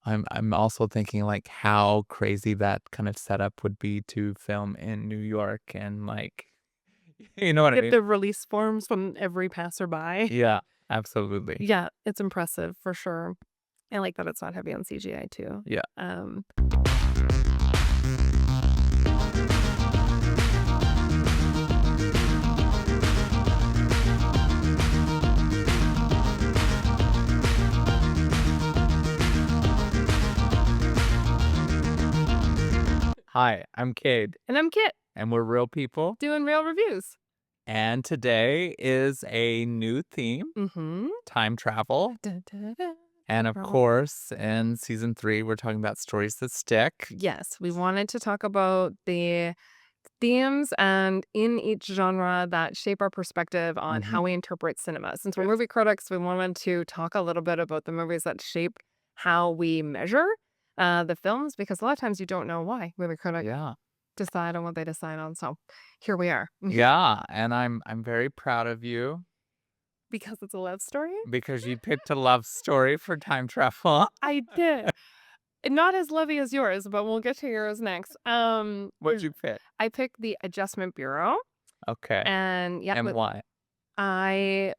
I'm also thinking, like, how crazy that kind of setup would be to film in New York and, like, you know what I Get mean? the release forms from every passerby. Yeah, absolutely. Yeah, it's impressive for sure. I like that it's not heavy on CGI too. Yeah. Um, Hi, I'm Cade, and I'm Kit, and we're real people, doing real reviews. and today is a new theme, Mhm. time travel. Dun, dun, dun. And of Travel. course, in season 3, we're talking about stories that stick. Yes, we wanted to talk about the themes and in each genre that shape our perspective on Mhm. how we interpret cinema. Since we're Yes. movie critics, we wanted to talk a little bit about the movies that shape how we measure the films because a lot of times you don't know why movie critics Yeah. decide on what they decide on. So here we are. Yeah, and I'm very proud of you Because it's a love story? because you picked a love story for time travel. I did. Not as lovey as yours, but we'll get to yours next. What'd you pick? I picked The Adjustment Bureau. Okay, And yeah, and why? I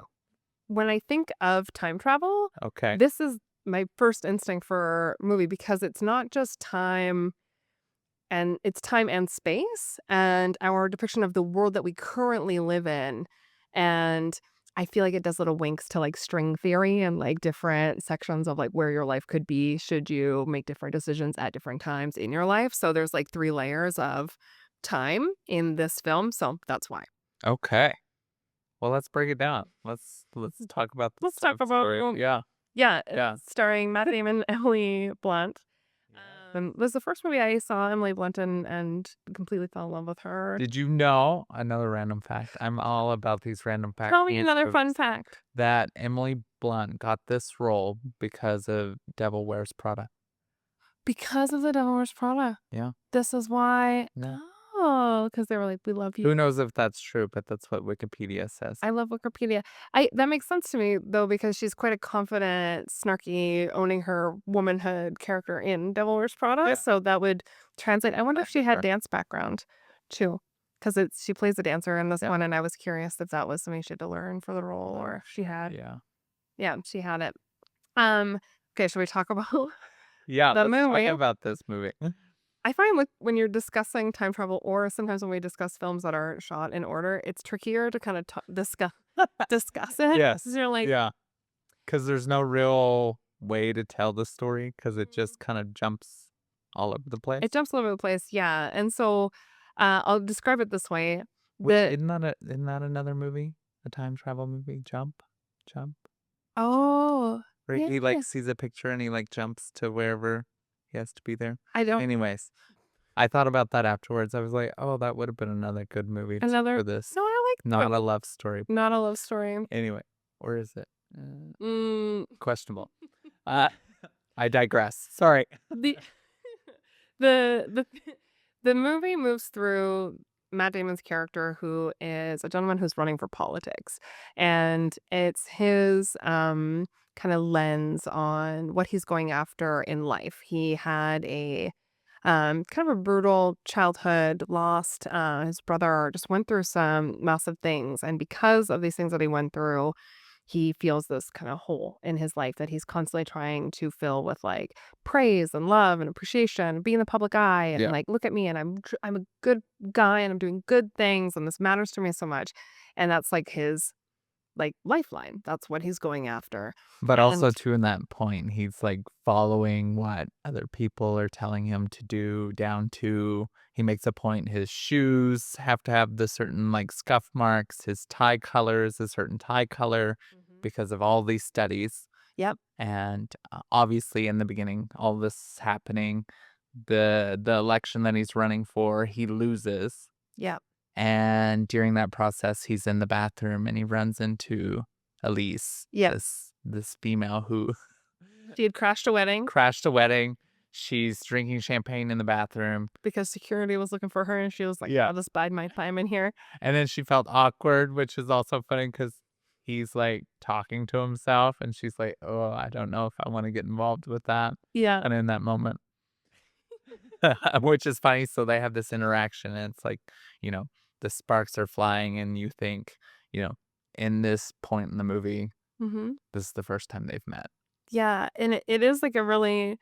when I think of time travel, Okay. this is my first instinct for movie because it's not just time and it's time and space and our depiction of the world that we currently live in. And I feel like it does little winks to like string theory and like different sections of like where your life could be should you make different decisions at different times in your life. So there's like 3 layers of time in this film. So that's why. Okay. Well, let's break it down. Let's talk about Let's this talk love about story. Yeah, yeah, yeah. it's starring Matt Damon, Emily Blunt. Yeah. Was the first movie I saw Emily Blunt in and completely fell in love with her. Did you know, another random fact, I'm all about these random facts Tell me and another fun movies, fact. that Emily Blunt got this role because of Devil Wears Prada. Because of The Devil Wears Prada. Yeah, This is why yeah. oh, because they were like, "We love you." Who knows if that's true, but that's what Wikipedia says. I love Wikipedia. I that makes sense to me, though, because she's quite a confident, snarky, owning her womanhood character in Devil Wears Prada, Yeah, so that would translate. I wonder if I'm she had sure. dance background too, because it's she plays a dancer in this Yeah. one, and I was curious if that was something she had to learn for the role or I'm if she sure. had Yeah. yeah, she had it. Um, okay, should we talk about Yeah, the let's talk movie? about this movie. I find with when you're discussing time travel or sometimes when we discuss films that are shot in order, it's trickier to kinda discuss it Yes. 'cause you're like Yeah. Because there's no real way to tell the story because it just kinda jumps all over the it place. jumps all over the place, yeah, and so, I'll describe it this way. Wait, The isn't that another movie? A time travel movie? Jump? Oh, Where yeah, he, like, sees a picture and he, like, jumps to wherever he has to be there? I don't Anyways, I thought about that afterwards. I was like, "Oh, that would have been another good movie t another for this. no, I like Not that a love story." not a love story. Anyway, or is it? Uh, Mm, questionable. Uh, I digress. Sorry. the the the movie moves through Matt Damon's character, who is a gentleman who's running for politics, and it's his kind of lens on what he's going after in life. He had a kind of a brutal childhood, lost his brother, just went through some massive things, and because of these things that he went through, he feels this kind of hole in his life that he's constantly trying to fill with like praise and love and appreciation, being the public eye and Yeah. like look at me and I'm a good guy and I'm doing good things and this matters to me so much. And that's like his like lifeline. That's what he's going after. But And also too in that point, he's, like, following what other people are telling him to do down to he makes a point his shoes have to have the certain, like, scuff marks, his tie color is a certain tie color Mhm. because of all these studies, Yep, and, obviously, in the beginning, all this is happening, the election that he's running for, he loses, yep, and during that process, he's in the bathroom and he runs into Elise, yep. this female who She had crashed a wedding crashed a wedding. She's drinking champagne in the bathroom. because security was looking for her and she was like, Yeah. I'll just bide my time in here. And then she felt awkward, which is also funny because he's, like, talking to himself, and she's like, "Oh, I don't know if I wanna get involved with that." Yeah. And in that moment which is funny, so they have this interaction, and it's like, you know, the sparks are flying, and you think, you know, in this point in the movie, Mhm. this is the first time they've met. Yeah, and it is, like, a really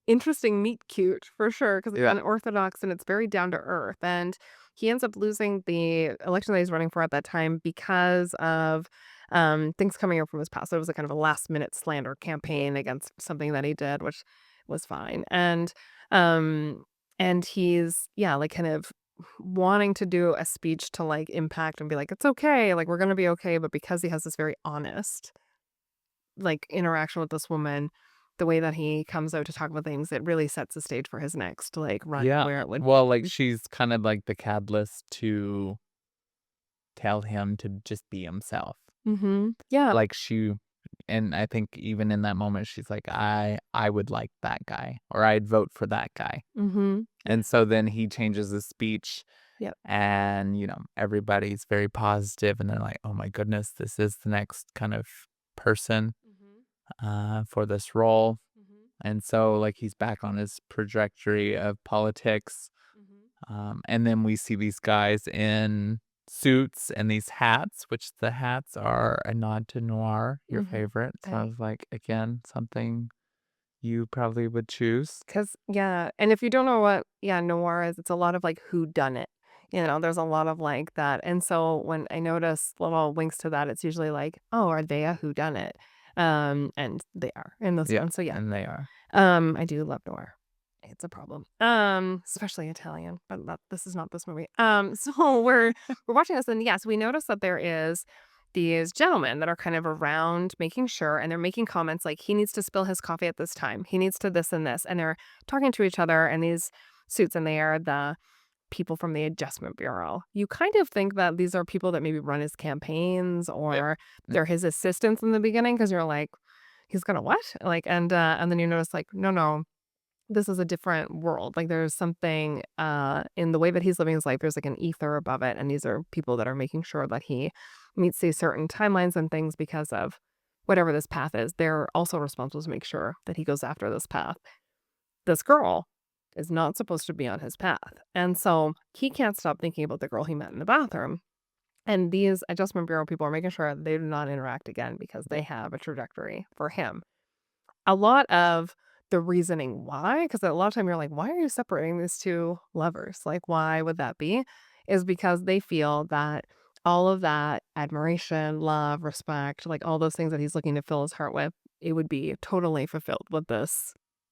interesting meet cute for sure because it's Yeah. unorthodox and it's very down to earth, and he ends up losing the election that he's running for at that time because of, things coming up from his past. So it was a kind of a last minute slander campaign against something that he did, which was fine, um, and he's, yeah, like, kind of wanting to do a speech to, like, impact and be like, "It's okay, like, we're gonna be okay," but because he has this very honest like, interaction with this woman, the way that he comes out to talk about things, it really sets the stage for his next, like, run Yeah. where it would Well, like, she's kind of like the catalyst to tell him to just be himself. Mhm. Yeah. Like, and I think even in that moment, she's like, "I would like that guy," or "I'd vote for that guy." Mhm. And Yeah. so then he changes his speech, Yep. and, everybody's very positive, and they're like, "Oh my goodness, this is the next kind of person, Mhm. for this role." Mhm. And so, like, he's back on his trajectory of politics. Mhm. And then we see these guys in suits and these hats, which the hats are a nod to noir, your Mhm. favorite. I Sounds like, again, something you probably would choose. 'Cause yeah, and if you don't know what, yeah, noir is, it's a lot of, like, who done it. There's a lot of, like, that, and so when I notice little winks to that, it's usually like, "Oh, are they a who done it?" And they are in this Yeah, one, so yeah. and they are. I do love noir. It's a problem. Especially Italian, but this is not this movie. So we're watching this, and yes, we notice that there is these gentlemen that are kind of around making sure, and they're making comments like he needs to spill his coffee at this time. He needs to this and this, and they're talking to each other in these suits, and they are the people from the Adjustment Bureau. You kind of think that these are people that maybe run his campaigns Yeah. or they're his assistants in the beginning because you're like, he's gonna what? Like, and then you notice like, no, no, this is a different world. Like there's something in the way that he's living his life, there's like an ether above it. And these are people that are making sure that he meets these certain timelines and things because of whatever this path is. They're also responsible to make sure that he goes after this path. This girl is not supposed to be on his path. And so he can't stop thinking about the girl he met in the bathroom. And these Adjustment Bureau people are making sure they do not interact again because they have a trajectory for him. A lot of the reasoning why, because a lot of time you're like, "Why are you separating these 2 lovers? Like, why would that be?" Is because they feel that all of that admiration, love, respect, like, all those things that he's looking to fill his heart with, it would be totally fulfilled with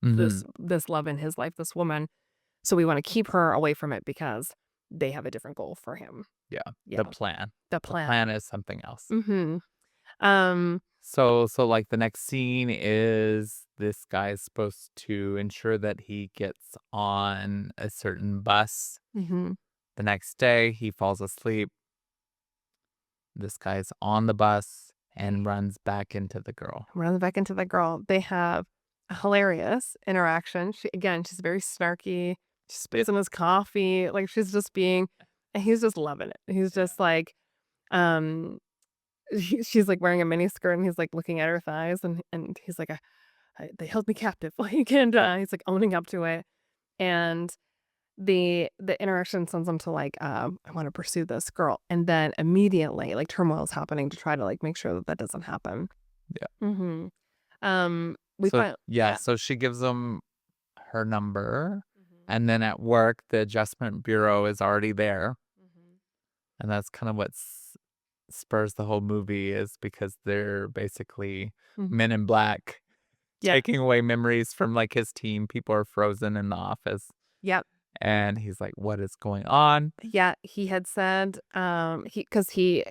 Mhm. this love in his life, this woman. So we wanna keep her away from it because they have a different goal for him. Yeah. The Yeah, plan. the The plan. plan is something else. Mhm. Um So, like, the next scene is this guy is supposed to ensure that he gets on a certain bus. mhm. The next day, he falls asleep. This guy's on the bus and runs back into the girl. Runs back into the girl. They have a hilarious interaction. She's very snarky. She spits in his coffee. Like she's just being, and he's just loving it. He's Yeah. just like, um, she's like wearing a mini skirt and he's like looking at her thighs and he's like, they held me captive. Like, and he's like owning up to it. And the interaction sends him to like, I want to pursue this girl. And then immediately like turmoil is happening to try to like make sure that that doesn't happen. Yeah. Hmm. We So, find yeah, yeah. so she gives him her number, Mhm, and then at work, the adjustment bureau is already there, mhm, and that's kind of what spurs the whole movie is because they're basically mhm. Men in Black Yeah, taking away memories from, like, his team. People are frozen in the office, yep, and he's like, "What is going on?" yeah, he had said, because he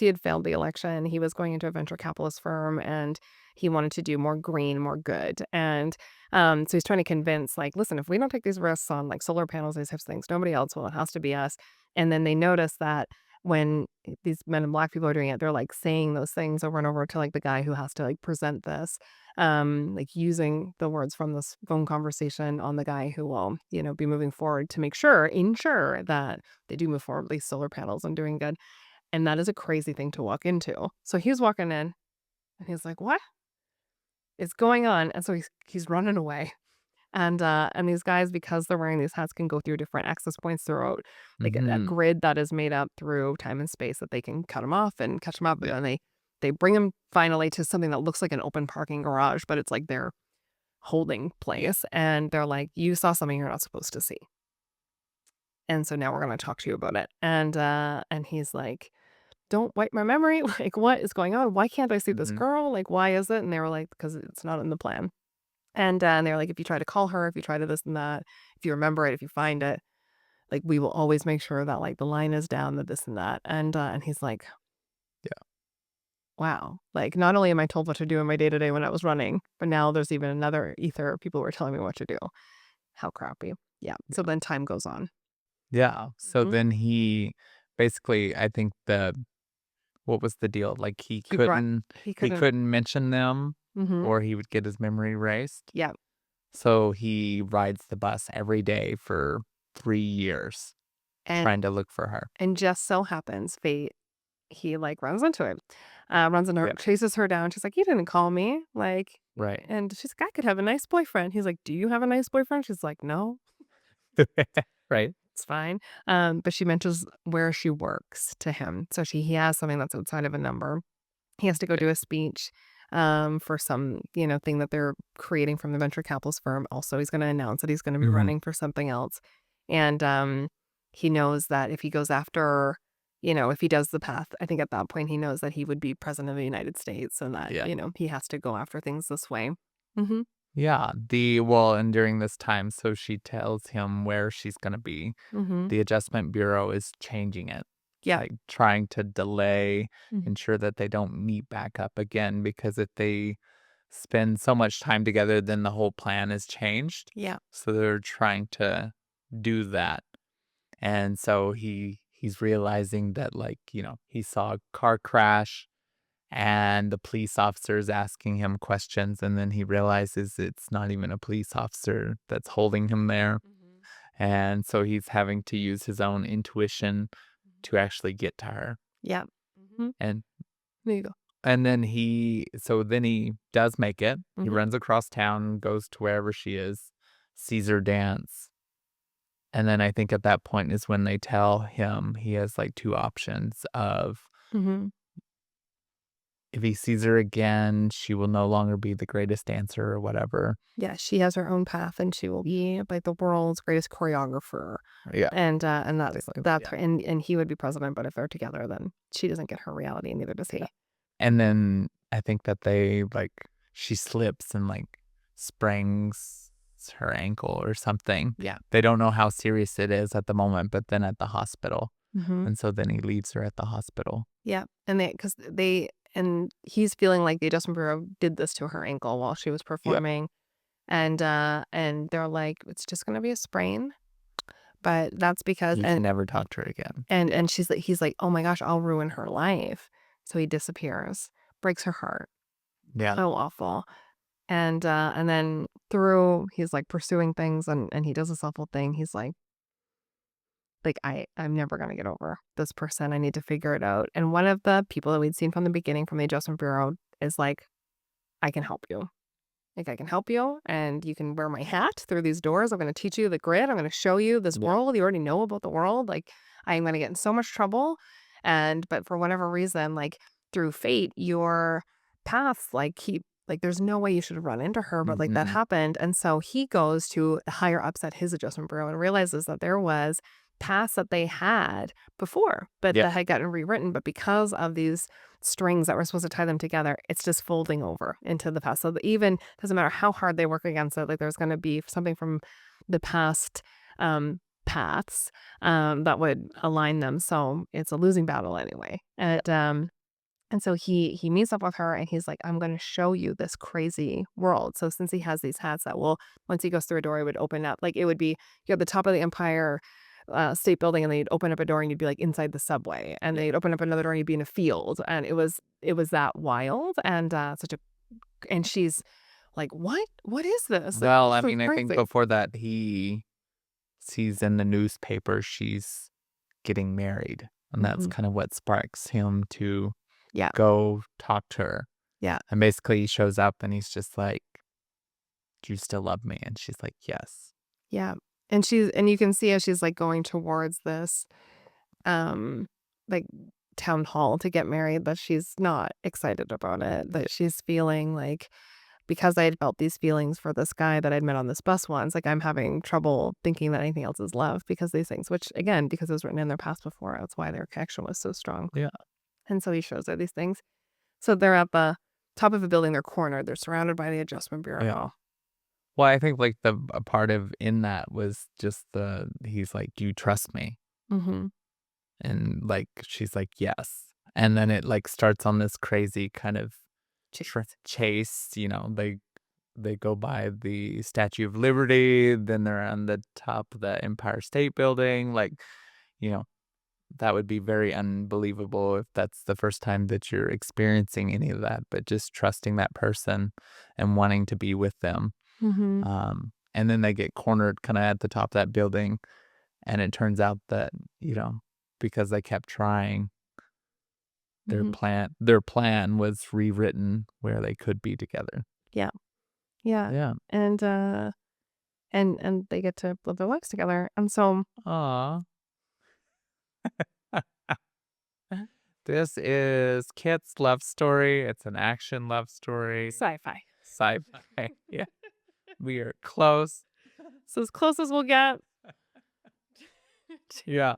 had failed the election, he was going into a venture capitalist firm, and he wanted to do more green, more good, and, so he's trying to convince, like, "Listen, if we don't take these risks on, like, solar panels, these types of things, nobody else will, it has to be us," and then they notice that when these Men in Black people are doing it, they're, like, saying those things over and over to, like, the guy who has to, like, present this, like, using the words from this phone conversation on the guy who will, be moving forward to ensure that they do move forward with these solar panels and doing good. And that is a crazy thing to walk into. So he's walking in and he's like, "What is going on?" And so he's running away. And these guys, because they're wearing these hats, can go through different access points throughout, like, a Mhm. grid that is made up through time and space that they can cut them off and catch them up, and Yeah. then they bring them finally to something that looks like an open parking garage, but it's, like, their holding place, and they're like, "You saw something you're not supposed to see, and so now we're gonna talk to you about it." And he's like, "Don't wipe my memory, like, what is going on? Why can't I see this Mhm. girl? Like, why is it?" And they were like, "'Cause it's not in the plan." And they were like, "If you try to call her, if you try to this and that, if you remember it, if you find it, like, we will always make sure that, like, the line is down, that this and that." And he's like, Yeah. "Wow. Like, not only am I told what to do in my day to day when I was running, but now there's even another ether of people who are telling me what to do. How crappy." Yeah. So Yeah. then time goes on. Yeah. So Mhm. then he basically, I think what was the deal? Like He brought he he couldn't. couldn't mention them Mhm. or he would get his memory erased. Yeah. So he rides the bus every day for 3 years And trying to look for her. and just so happens, fate, he, like, runs into it. Runs into her, Yeah. chases her down. She's like, "You didn't call me." Like, Right. and she's like, "I could have a nice boyfriend." He's like, "Do you have a nice boyfriend?" She's like, "No, Right. it's fine." But she mentions where she works to him. So he has something that's outside of a number. He has to go Yeah. do a speech, for some, thing that they're creating from the venture capitalist firm. Also, he's gonna announce that he's gonna be Mhm. running for something else. And he knows that if he goes after, if he does the path, I think at that point he knows that he would be president of the United States and that, Yeah. he has to go after things this way. Mhm. Yeah. And during this time, so she tells him where she's gonna be. Mhm. The Adjustment Bureau is changing it, Yeah. like, trying to delay, Mhm. ensure that they don't meet back up again, because if they spend so much time together, then the whole plan is changed. Yeah. So they're trying to do that. And so he's realizing that, like, he saw a car crash and the police officer is asking him questions, and then he realizes it's not even a police officer that's holding him there. Mhm. And so he's having to use his own intuition Mhm. to actually get to her. Yeah. Mhm. And There you go. then he does make it. He Mhm. runs across town, goes to wherever she is, sees her dance. And then I think at that point is when they tell him he has like two options of Mhm. if he sees her again, she will no longer be the greatest dancer or whatever. Yeah, she has her own path and she will be like the world's greatest choreographer. Yeah, And basically. that's Yeah. her, and he would be president, but if they're together, then she doesn't get her reality, and neither does Yeah. he. And then I think that she slips and like sprains her ankle or something. Yeah. They don't know how serious it is at the moment, but then at the hospital. Mhm. And so then he leaves her at the hospital. Yeah, and and he's feeling like the Adjustment Bureau did this to her ankle while she was Yeah. performing, and they're like, "It's just gonna be a sprain," but that's because You can never talk to her again. and he's like, "Oh my gosh, I'll ruin her life." So he disappears, breaks her heart. Yeah. So awful. And then through he's, like, pursuing things and he does this awful thing. He's like, I'm never gonna get over this person. I need to figure it out." And one of the people that we'd seen from the beginning from the Adjustment Bureau is like, "I can help you. Like, I can help you, and you can wear my hat through these doors. I'm gonna teach you the grid. I'm gonna show you this Yeah. world. You already know about the world. Like, I'm gonna get in so much trouble." But for whatever reason, like, through fate, your paths, like, keep like, there's no way you should have run into her, but, like, that Mhm. happened, and so he goes to the higher ups at his Adjustment Bureau and realizes that there was paths that they had before, but Yeah. that had gotten rewritten, but because of these strings that were supposed to tie them together, it's just folding over into the past. So that even doesn't matter how hard they work against it, like there's going to be something from the past paths that would align them. So it's a losing battle anyway. And so he meets up with her and he's like, "I'm going to show you this crazy world." So since he has these hats that will, once he goes through a door, it would open up. Like it would be, you're at the top of the Empire State Building, and then you'd open up a door and you'd be like inside the subway, and Yeah. they'd open up another door and you'd be in a field, and it was that wild and such a, and she's like, "What is this? Like Well, this I is mean, I think crazy." before that, he sees in the newspaper she's getting married. and that's Mhm. kind of what sparks him to Yeah. go talk to her. Yeah. And basically, he shows up and he's just like, "Do you still love me?" And she's like, "Yes." Yeah. And you can see as she's, like, going towards this, um, like, town hall to get married that she's not excited about it, Yeah. that she's feeling like because I had felt these feelings for this guy that I'd met on this bus once, like, I'm having trouble thinking that anything else is love because these things which, again, because it was written in their past before, that's why their connection was so strong. Yeah. And so he shows her these things. So they're at the top of a building, they're cornered, they're surrounded by the Adjustment Yeah. Bureau. Well, I think, like, the a part of in that was just he's like, "Do you trust me?" Mhm. And, like, she's like, "Yes." And then it, like, starts on this crazy kind of Chase. chase, they go by the Statue of Liberty, then they're on the top of the Empire State Building, like, you know, that would be very unbelievable if that's the first time that you're experiencing any of that, but just trusting that person and wanting to be with them. Mhm. And then they get cornered kinda at the top of that building, and it turns out that, you know, because they kept trying, Mhm. their plan was rewritten where they could be together. Yeah. Yeah. Yeah. And, and they get to live their lives together, and so Aw. This is Kit's love story. It's an action love story. sci-fi. Sci-fi. Yeah. We are close. So as close as we'll get. Yeah.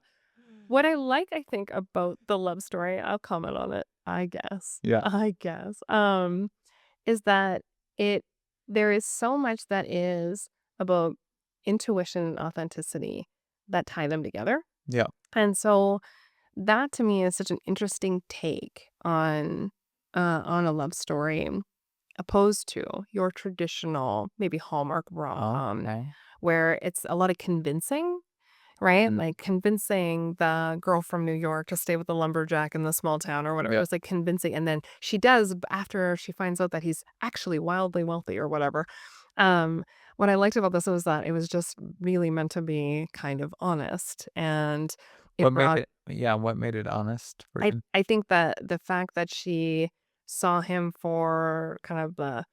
What I like, I think, about the love story, I'll comment on it, I guess. Yeah. I guess. Is that it there is so much that is about intuition and authenticity that tie them together. Yeah. And so that to me is such an interesting take on a love story opposed to your traditional maybe Hallmark rom-com Okay. where it's a lot of convincing, right? Like convincing the girl from New York to stay with the lumberjack in the small town or whatever. It Yeah. was like convincing. And then she does after she finds out that he's actually wildly wealthy or whatever. Um, what I liked about this was that it was just really meant to be kind of honest. And it What made brought it yeah, what made it honest for you? I think that the fact that she saw him for kind of the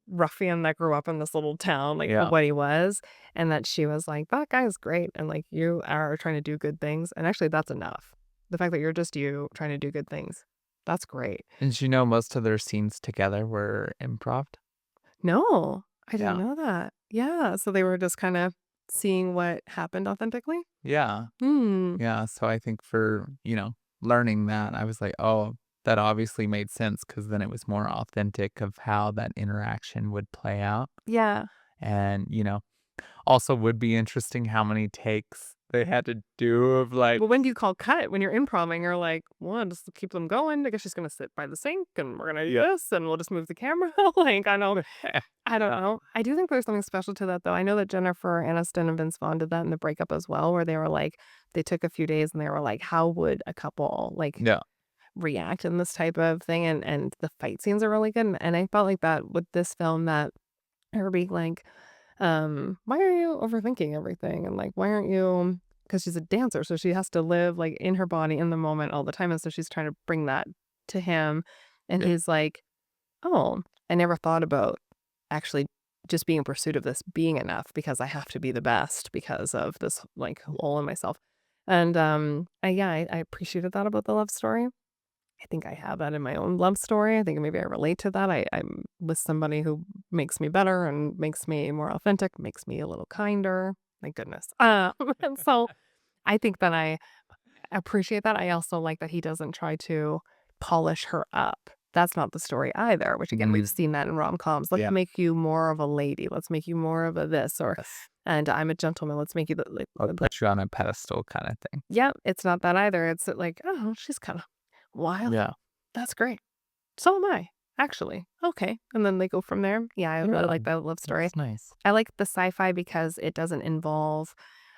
ruffian that grew up in this little town, like, for Yeah. what he was, and that she was like, "That guy's great, and, like, you are trying to do good things," and actually that's enough. The fact that you're just you trying to do good things, that's great. And you know most of their scenes together were improv? No, I didn't Yeah. know that. Yeah, so they were just kinda seeing what happened authentically? Yeah. Hmm. Yeah, so I think for, learning that, I was like, "Oh, that obviously made sense because then it was more authentic of how that interaction would play out." Yeah. And, also would be interesting how many takes they had to do of, like Well, when do you call cut? When you're improving, you're like, "Well, just keep them going. I guess she's gonna sit by the sink, and we're gonna do Yeah. this, and we'll just move the camera." Like, I don't know. I do think there's something special to that, though. I know that Jennifer Aniston and Vince Vaughn did that in the breakup as well, where they were like they took a few days and they were like, "How would a couple, like, Yeah. react in this type of thing?" And the fight scenes are really good, and I felt like that with this film that her being like, "Why are you overthinking everything?" And, like, "Why aren't you" because she's a dancer, so she has to live, like, in her body in the moment all the time, and so she's trying to bring that to him, and Yeah. he's like, "Oh, I never thought about actually just being in pursuit of this being enough because I have to be the best because of this, like, hole in myself." And, yeah, I appreciated that about the love story. I think I have that in my own love story. I think maybe I relate to that. I'm with somebody who makes me better and makes me more authentic, makes me a little kinder. Thank goodness. And so I think that I appreciate that. I also like that he doesn't try to polish her up. That's not the story either, which again, we've Mm, seen that in rom-coms. Let's yeah. make you more of a lady. Let's make you more of a this or Yes. and I'm a gentleman. Let's make you Or put you on a pedestal kinda thing. yeah, it's not that either. It's like, oh, she's kind of wild. Yeah. That's great. So am I, actually. Okay. And then they go from there. Yeah, I really Yeah, like that love story. that's nice. I like the sci-fi because it doesn't involve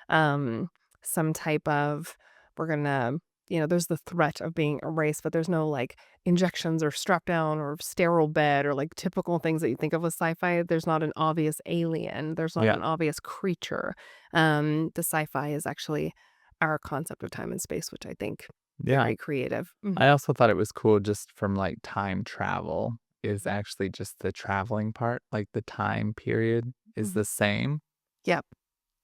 um some type of we're gonna there's the threat of being erased, but there's no like injections or strap down or sterile bed or like typical things that you think of with sci-fi. There's not an obvious alien. There's not Yeah. an obvious creature. The sci-fi is actually our concept of time and space, which I think Yeah. very creative. Mhm, I also thought it was cool just from, like, time travel is mhm, actually just the traveling part, like, the time period is mhm. the same. Yep.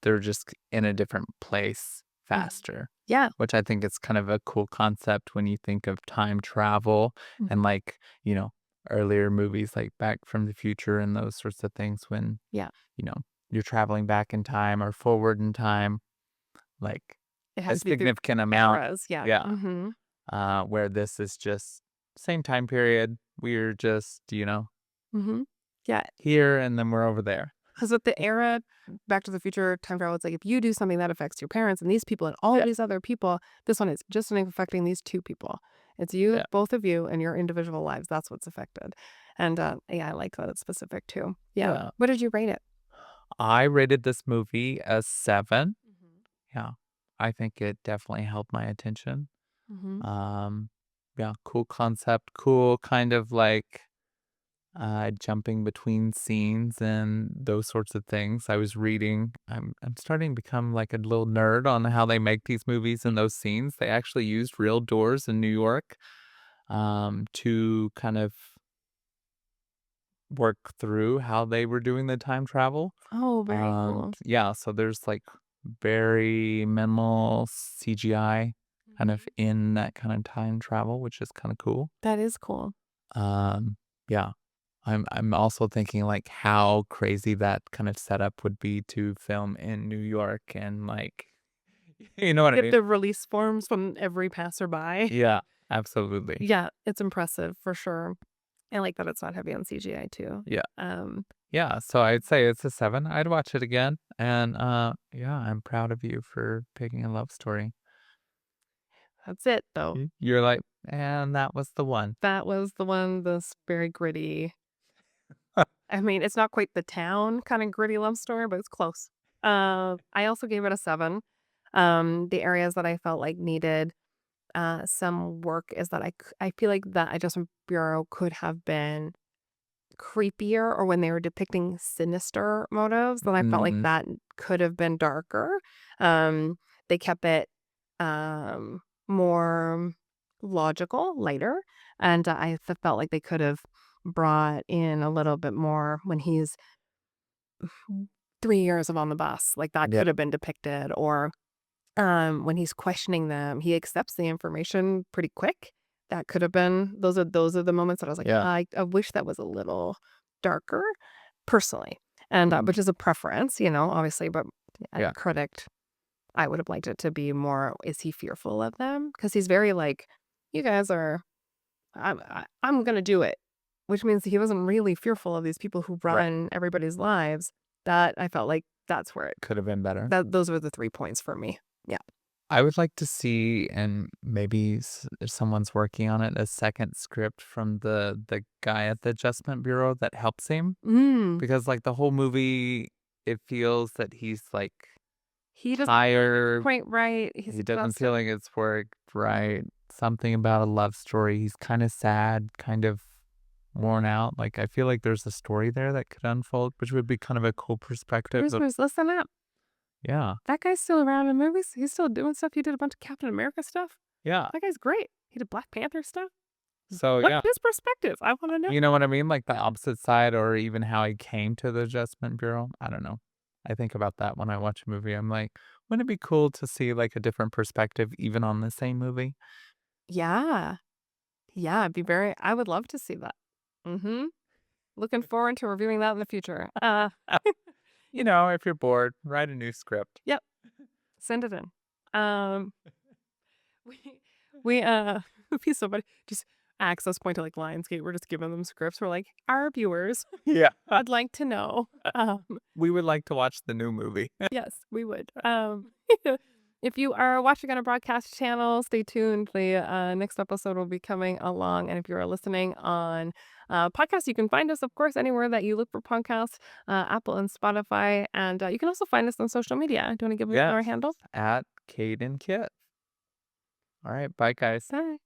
They're just in a different place Mhm. faster, Yeah. which I think is kind of a cool concept when you think of time travel and, Mhm. like, earlier movies like Back from the Future and those sorts of things when, Yeah. you know, you're traveling back in time or forward in time, like, It a has to be through significant amount. eras. Yeah. Yeah. Mhm. Where this is just same time period. We're just, Mhm. Yeah. here and then we're over there. 'Cause with the era Back to the Future time travel, it's like if you do something that affects your parents and these people and all Yeah. these other people, this one is just only affecting these 2 people. It's you, Yeah. both of you, and your individual lives. That's what's affected. And, yeah, I like that it's specific too. Yeah. Yeah. What did you rate it? I rated this movie a 7. Mhm. Yeah. I think it definitely held my attention. Mhm. Um, yeah, cool concept, cool kind of like jumping between scenes and those sorts of things. I was reading. I'm starting to become like a little nerd on how they make these movies and those scenes. They actually used real doors in New York to kind of work through how they were doing the time travel. Oh, very cool. Yeah, so there's like very minimal CGI kind of Mhm. in that kind of time travel, which is kind of cool. That is cool. Um, yeah, I'm also thinking like how crazy that kind of setup would be to film in New York and like, you know what I Get mean? the release forms from every passerby. Yeah, absolutely. Yeah, it's impressive for sure. I like that it's not heavy on CGI too. Yeah. Um, Yeah, so I'd say it's a 7. I'd watch it again, and, yeah, I'm proud of you for picking a love story. that's it though. You're like, "And that was the one." That was the one that's very gritty. I mean, it's not quite the town kinda gritty love story, but it's close. I also gave it a 7. The areas that I felt like needed, some work is that I feel like the Adjustment Bureau could have been creepier, or when they were depicting sinister motives, then I felt like Mhm. that could have been darker. They kept it, more logical, lighter, and felt like they could have brought in a little bit more when he's 3 years of on the bus, like, that Yeah, could have been depicted, or, when he's questioning them, he accepts the information pretty quick. That could have been those are the moments that I was like, yeah, I wish that was a little darker, personally, and, which is a preference, obviously, but as a yeah, critic, I would have liked it to be more, is he fearful of them? Because he's very like, "You guys are I'm gonna do it," which means he wasn't really fearful of these people who right. run everybody's lives. That I felt like that's where it Could have been better. that those were the 3 points for me. Yeah. I would like to see, and maybe if someone's working on it, a second script from the guy at the Adjustment Bureau that helps him, Mm. because, like, the whole movie, it feels that he's, like, He doesn't tired. quite right. He's He doesn't exhausted. feel like it's worked right. Something about a love story. He's kinda sad, kind of worn out. Like, I feel like there's a story there that could unfold, which would be kind of a cool perspective of Christmas, listen up. yeah. That guy's still around in movies. He's still doing stuff. He did a bunch of Captain America stuff. Yeah. That guy's great. He did Black Panther stuff. So, What's yeah. his perspective? I wanna know. You know what I mean? Like, the opposite side or even how he came to the Adjustment Bureau. I don't know. I think about that when I watch a movie. I'm like, wouldn't it be cool to see, like, a different perspective even on the same movie? Yeah. Yeah, it'd be very I would love to see that. Mhm. Looking forward to reviewing that in the future. If you're bored, write a new script. Yep, send it in. Um, we it'd be so funny. Just access point to, like, Lionsgate, we're just giving them scripts. We're like, "Our viewers Yeah. would like to know." We would like to watch the new movie. Yes, we would. If you are watching on a broadcast channel, stay tuned. The next episode will be coming along. And if you are listening on podcasts, you can find us, of course, anywhere that you look for podcasts, Apple and Spotify. And you can also find us on social media. Do you want to give them our Yes. handle? At Cade and Kit. All right. Bye, guys. Bye.